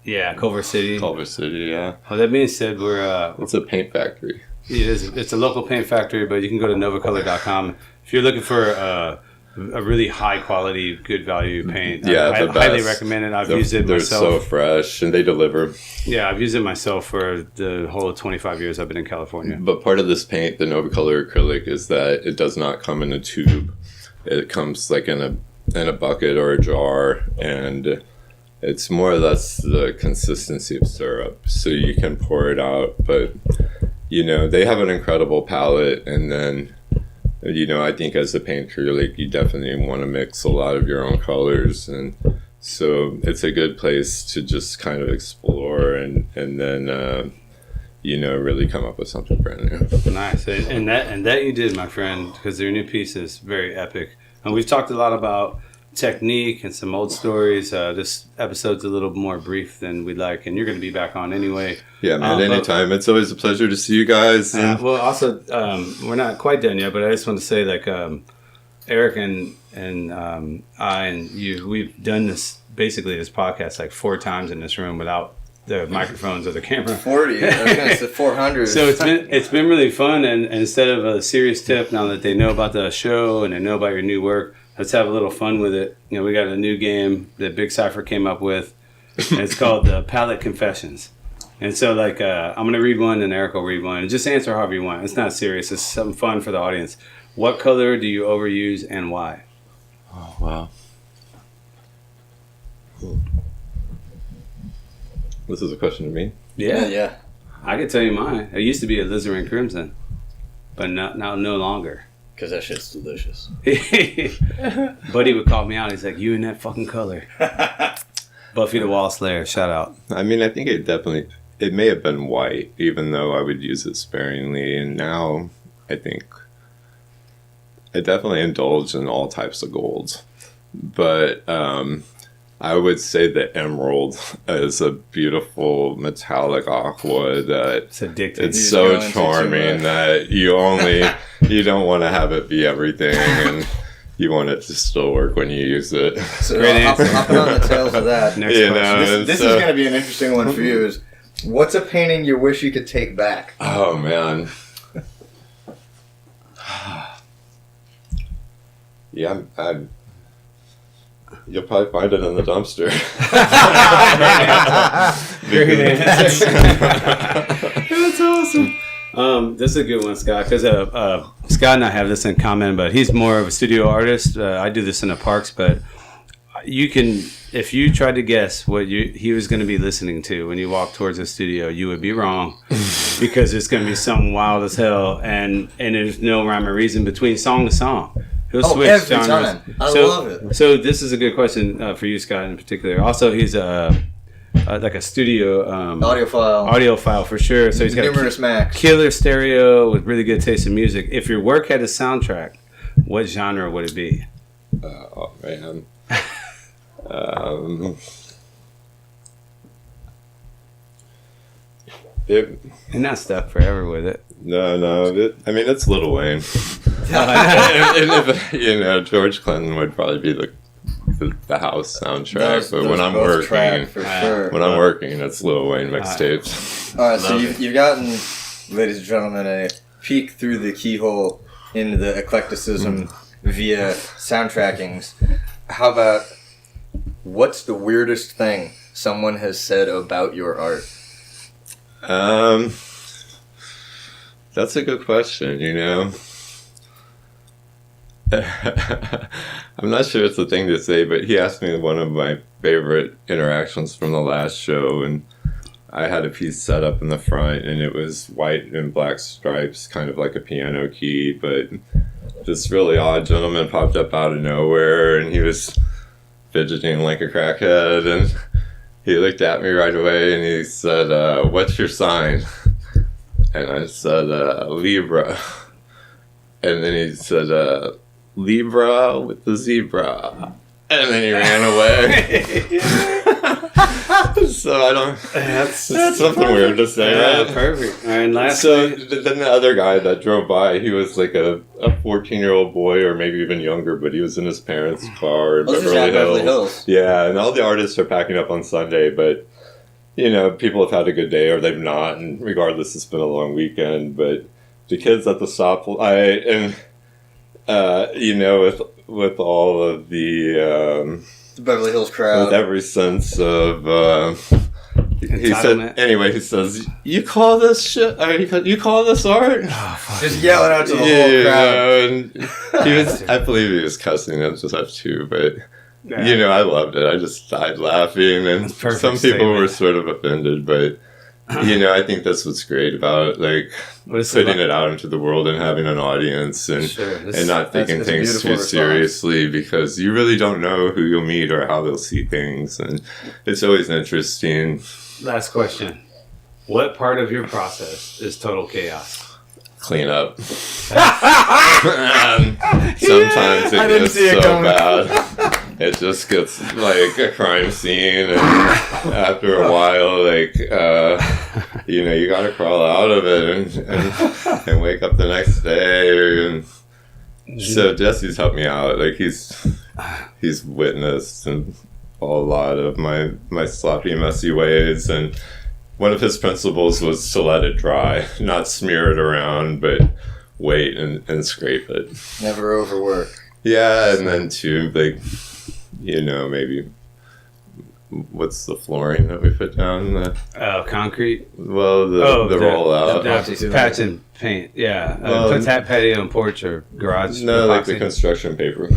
S1: Culver City.
S5: Yeah.
S1: Well, that being said, we're
S5: it's a paint factory.
S1: It is. It's a local paint factory, but you can go to novacolor.com if you're looking for a really high quality, good value paint. I highly recommend it. I've used it myself.
S5: They're so fresh, and they deliver.
S1: Yeah, I've used it myself for the whole 25 years I've been in California.
S5: But part of this paint, the Nova Color acrylic, is that it does not come in a tube. It comes in a bucket or a jar, and it's more or less the consistency of syrup, so you can pour it out. But they have an incredible palette, and then I think as a painter, you definitely want to mix a lot of your own colors, and so it's a good place to just kind of explore and then really come up with something brand new.
S1: Nice. And that you did, my friend, because your new piece is very epic. And we've talked a lot about technique and some old stories. This episode's a little more brief than we'd like, and you're going to be back on anyway.
S5: Yeah, man, anytime. It's always a pleasure to see you guys.
S1: Well, also, we're not quite done yet, but I just want to say, Eric and I and you, we've done this podcast 4 times in this room without the microphones or the camera.
S2: 40. I was gonna say 400.
S1: So it's been really fun, and instead of a serious tip, now that they know about the show and they know about your new work, let's have a little fun with it. You know, we got a new game that Big Cypher came up with, and it's called the Palette Confessions. And so, like, I'm going to read one, and Eric will read one, and just answer however you want. It's not serious. It's something fun for the audience. What color do you overuse, and why?
S5: Oh, wow. This is a question to me?
S2: Yeah.
S1: I could tell you mine. It used to be a alizarin crimson, but now no longer.
S2: Because that shit's delicious.
S1: Buddy would call me out. He's like, "You in that fucking color." Buffy the Wall Slayer, shout out.
S5: I mean, I think it may have been white, even though I would use it sparingly. And now I think I definitely indulge in all types of golds. But I would say that emerald is a beautiful metallic aqua that
S1: It's addictive.
S5: it's so charming that you don't want to have it be everything, and you want it to still work when you use it.
S2: So
S1: Great answer.
S2: hopping on the tails of that.
S1: Next
S5: You
S1: question.
S5: know,
S2: This is going to be an interesting one for you. Is what's a painting you wish you could take back?
S5: Oh man. Yeah, you'll probably find it in the dumpster.
S1: Great answer. That's awesome. This is a good one, Scott, because Scott and I have this in common, but he's more of a studio artist. I do this in the parks, but you can, if you tried to guess what he was going to be listening to when you walk towards the studio, you would be wrong, because it's going to be something wild as hell, and there's no rhyme or reason between song to song. He'll switch
S2: every
S1: genres.
S2: time. I love it.
S1: So this is a good question for you, Scott, in particular. Also, he's like a studio audiophile for sure. So he's got
S2: numerous Macs.
S1: killer stereo with really good taste in music. If your work had a soundtrack, what genre would it be?
S5: Oh man.
S1: And not stuck forever with it.
S5: No. It's Lil Wayne. and if, George Clinton would probably be the house soundtrack. But when I'm working,
S2: for sure.
S5: when I'm working, it's Lil Wayne mixtapes.
S2: All right, so you've gotten, ladies and gentlemen, a peek through the keyhole into the eclecticism via soundtrackings. How about what's the weirdest thing someone has said about your art?
S5: That's a good question, I'm not sure it's the thing to say, but he asked me one of my favorite interactions from the last show, and I had a piece set up in the front, and it was white and black stripes, kind of like a piano key, but this really odd gentleman popped up out of nowhere, and he was fidgeting like a crackhead, and he looked at me right away, and he said, "What's your sign?" And I said, "Libra." And then he said, "Libra with the zebra." And then he ran away. So I don't... That's something weird to say, right?
S1: Perfect. And last
S5: So then the other guy that drove by, he was like a 14-year-old boy, or maybe even younger, but he was in his parents' car in
S2: This is at Beverly Hills.
S5: Yeah, and all the artists are packing up on Sunday, but people have had a good day or they've not, and regardless, it's been a long weekend. But the kids at the stop, with all of the
S2: Beverly Hills crowd,
S5: with every sense of he said, anyway, he says, "You call this shit? You call this art?"
S2: just yelling out to the whole crowd.
S5: And he was, I believe he was cussing at stuff too, but I loved it. I just died laughing, and some people were sort of offended, but I think that's what's great about putting it out into the world and having an audience, and not taking things too seriously, because you really don't know who you'll meet or how they'll see things, and it's always interesting.
S1: Last question. What part of your process is total chaos?
S5: Clean up. Sometimes it gets so bad. It just gets like a crime scene, and after a while, you gotta crawl out of it and wake up the next day. And so Jesse's helped me out. He's witnessed and a lot of my sloppy, messy ways. And one of his principles was to let it dry, not smear it around, but wait and scrape it.
S2: Never overwork.
S5: Yeah, and then too, like, you know, maybe what's the flooring that we put down?
S1: Concrete.
S5: Well, the rollout.
S1: The patch and paint. Yeah, put that patio and porch or garage.
S5: No, like the
S1: epoxy.
S5: construction paper.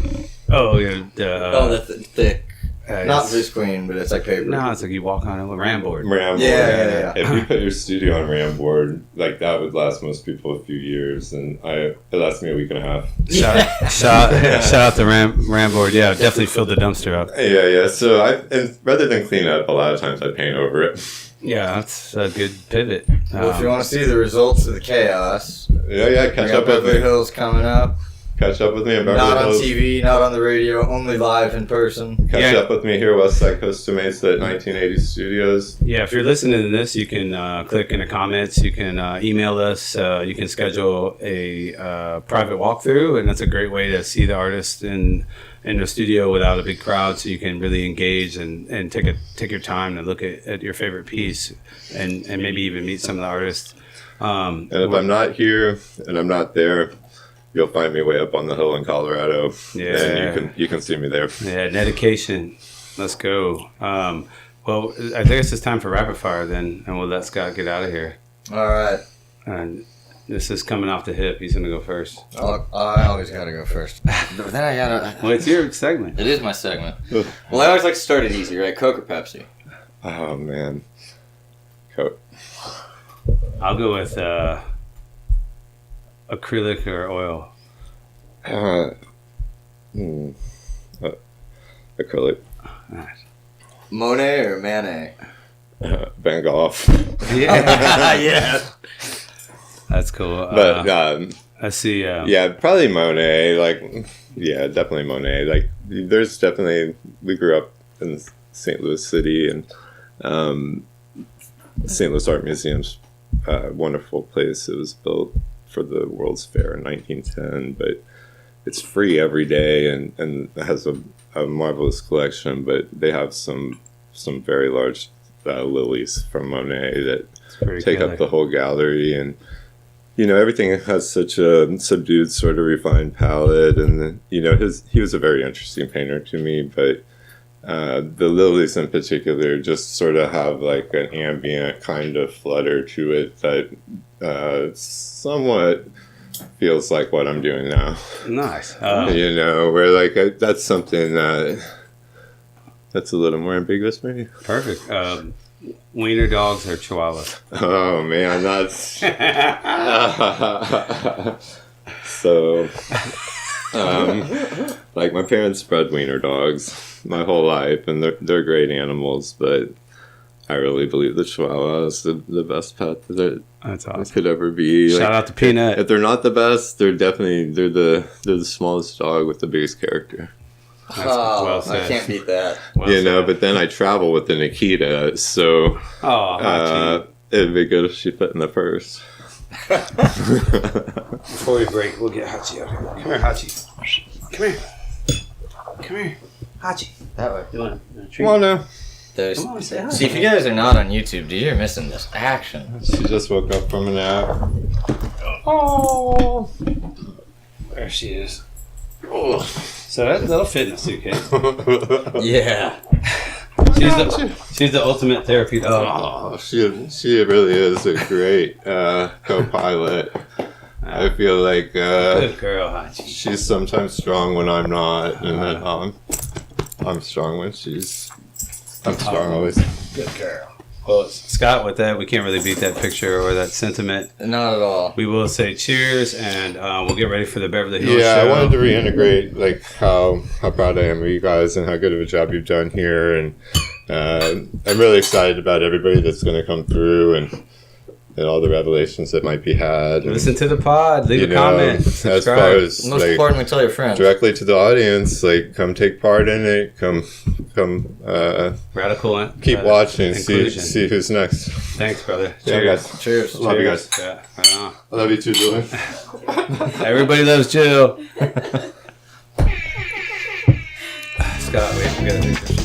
S1: Oh, yeah.
S2: The thick. Not
S1: it's-
S2: visqueen, but it's like paper.
S1: No, it's like you walk on it with ram board.
S5: Ram board.
S2: Yeah.
S5: If you put your studio on ram board, like that would last most people a few years, and it lasted me a week and a half.
S1: Shout out to ram board. Yeah, definitely filled the dumpster up.
S5: Yeah. So and rather than clean up, a lot of times I paint over it.
S1: Yeah, that's a good pivot.
S2: Well, if you want to see the results of the chaos,
S5: Yeah. Catch up with
S2: Beverly
S5: me.
S2: Hills coming up.
S5: Catch up with me in Beverly
S2: Not on
S5: Hills.
S2: TV, not on the radio, only live in person.
S5: Catch up with me here, West Side Costa Mesa at 1980 Studios.
S1: Yeah, if you're listening to this, you can click in the comments. You can email us. You can schedule a private walkthrough, and that's a great way to see the artist in the studio without a big crowd, so you can really engage and take your time to look at your favorite piece and maybe even meet some of the artists.
S5: And if I'm not here and I'm not there, you'll find me way up on the hill in Colorado.
S1: Yeah.
S5: And you can see me there.
S1: Yeah, dedication. Let's go. Well, I think it's time for rapid fire then, and we'll let Scott get out of here.
S2: All right.
S1: And this is coming off the hip. He's gonna go first.
S2: I always gotta go first. But then I gotta.
S1: Well, it's your segment.
S2: It is my segment. Well, I always like to start it easy, right? Coke or Pepsi?
S5: Oh, man. Coke.
S1: I'll go with acrylic or oil.
S5: Acrylic.
S1: Nice.
S2: Monet or Manet?
S5: Van Gogh.
S1: Yeah,
S2: Yeah.
S1: that's cool.
S5: But,
S1: I see.
S5: yeah, probably Monet. Like, yeah, definitely Monet. Like, there's definitely, we grew up in St. Louis City, and St. Louis Art Museum's a wonderful place. It was built for the World's Fair in 1910, but it's free every day and it has a marvelous collection, but they have some very large lilies from Monet that take up the whole gallery, and you know, everything has such a subdued, sort of refined palette, and you know, he was a very interesting painter to me, but the lilies in particular just sort of have like an ambient kind of flutter to it that somewhat feels like what I'm doing now.
S1: Nice.
S5: You know, where like that's something that's a little more ambiguous, maybe.
S1: Perfect. Wiener dogs or chihuahuas?
S5: Oh man, that's so. Like my parents bred wiener dogs my whole life, and they're great animals, but I really believe the Chihuahua is the best pet that
S1: That's awesome.
S5: could ever be.
S1: Shout out to Peanut.
S5: If they're not the best, they're the smallest dog with the biggest character.
S1: That's well said.
S2: I can't beat that.
S1: Well
S5: You know,
S1: said.
S5: but then I travel with the Nikita, so it'd be good if she fit in the purse.
S1: Before we break, we'll get Hachi out here. Come here, Hachi. Come here. Come here. Hachi.
S2: That way.
S1: You want a treat?
S5: Come on now.
S2: There's,
S1: Come on, say hi.
S2: see, if you guys are not on YouTube, dude, you're missing this action.
S5: She just woke up from a nap.
S1: Oh. There she is. Oh. So that'll fit in a suitcase.
S2: Yeah.
S1: She's the ultimate therapy dog.
S5: Oh, she really is a great co-pilot. I feel like
S1: Good girl, Hachi.
S5: she's sometimes strong when I'm not, and then I'm strong when I'm strong always.
S1: Good girl. Well, Scott, with that, we can't really beat that picture or that sentiment.
S2: Not at all.
S1: We will say cheers, and we'll get ready for the Beverly Hills
S5: Yeah,
S1: show.
S5: I wanted to reintegrate like how proud I am of you guys and how good of a job you've done here, and I'm really excited about everybody that's going to come through and all the revelations that might be had. And,
S1: Listen to the pod. Leave a
S5: you know,
S1: comment.
S5: as far
S1: Subscribe.
S5: as
S2: Most
S5: like,
S2: importantly, tell your friends.
S5: directly to the audience, like come take part in it, come
S1: Radical.
S5: keep watching,
S1: inclusion.
S5: see who's next.
S1: Thanks, brother.
S5: Yeah,
S1: Cheers.
S5: guys.
S2: Cheers.
S5: Love you guys.
S1: Yeah, right on.
S5: I love you too, Julian.
S1: Everybody loves Jill. Scott, we got a picture.